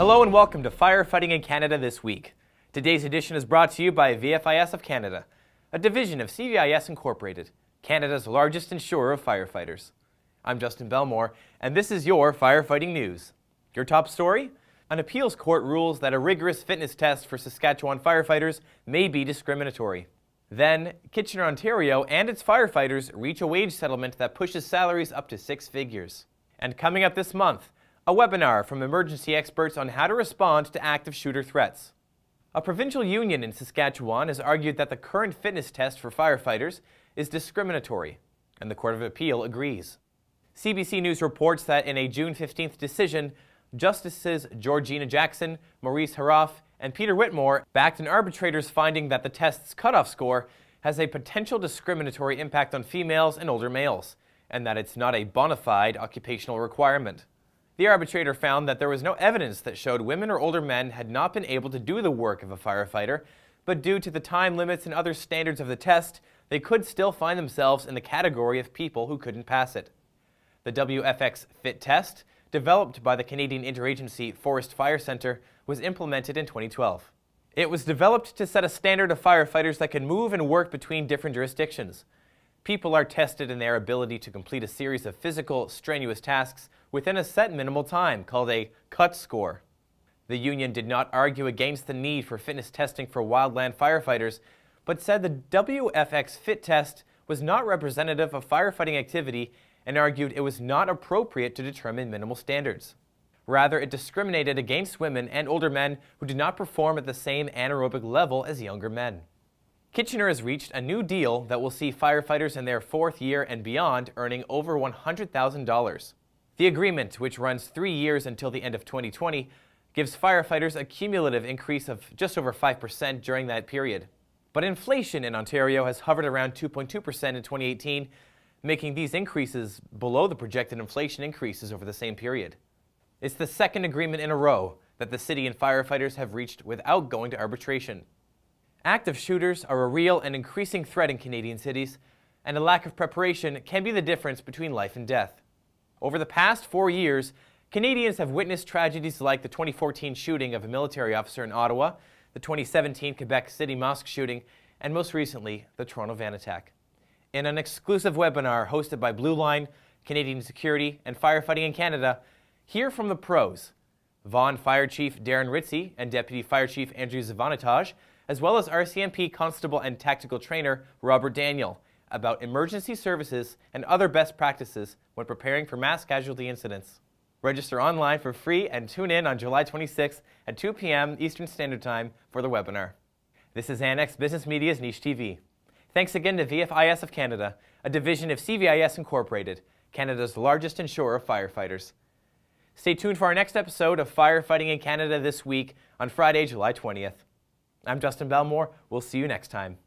Hello and welcome to Firefighting in Canada this week. Today's edition is brought to you by VFIS of Canada, a division of CVIS Incorporated, Canada's largest insurer of firefighters. I'm Justin Belmore, and this is your Firefighting News. Your top story? An appeals court rules that a rigorous fitness test for Saskatchewan firefighters may be discriminatory. Then, Kitchener, Ontario and its firefighters reach a wage settlement that pushes salaries up to 6 figures. And coming up this month, a webinar from emergency experts on how to respond to active shooter threats. A provincial union in Saskatchewan has argued that the current fitness test for firefighters is discriminatory, and the Court of Appeal agrees. CBC News reports that in a June 15th decision, Justices Georgina Jackson, Maurice Haroff, and Peter Whitmore backed an arbitrator's finding that the test's cutoff score has a potential discriminatory impact on females and older males, and that it's not a bona fide occupational requirement. The arbitrator found that there was no evidence that showed women or older men had not been able to do the work of a firefighter, but due to the time limits and other standards of the test, they could still find themselves in the category of people who couldn't pass it. The WFX Fit Test, developed by the Canadian interagency Forest Fire Centre, was implemented in 2012. It was developed to set a standard of firefighters that can move and work between different jurisdictions. People are tested in their ability to complete a series of physical, strenuous tasks within a set minimal time, called a CUT score. The union did not argue against the need for fitness testing for wildland firefighters, but said the WFX Fit Test was not representative of firefighting activity and argued it was not appropriate to determine minimal standards. Rather, it discriminated against women and older men who did not perform at the same anaerobic level as younger men. Kitchener has reached a new deal that will see firefighters in their 4th year and beyond earning over $100,000. The agreement, which runs 3 years until the end of 2020, gives firefighters a cumulative increase of just over 5% during that period. But inflation in Ontario has hovered around 2.2% in 2018, making these increases below the projected inflation increases over the same period. It's the second agreement in a row that the city and firefighters have reached without going to arbitration. Active shooters are a real and increasing threat in Canadian cities, and a lack of preparation can be the difference between life and death. Over the past 4 years, Canadians have witnessed tragedies like the 2014 shooting of a military officer in Ottawa, the 2017 Quebec City mosque shooting, and most recently, the Toronto van attack. In an exclusive webinar hosted by Blue Line, Canadian Security, and Firefighting in Canada, hear from the pros, Vaughan Fire Chief Darren Ritzy and Deputy Fire Chief Andrew Zavanataj, as well as RCMP Constable and Tactical Trainer Robert Daniel, about emergency services and other best practices when preparing for mass casualty incidents. Register online for free and tune in on July 26th at 2 p.m. Eastern Standard Time for the webinar. This is Annex Business Media's Niche TV. Thanks again to VFIS of Canada, a division of CVIS Incorporated, Canada's largest insurer of firefighters. Stay tuned for our next episode of Firefighting in Canada this week on Friday, July 20th. I'm Justin Belmore. We'll see you next time.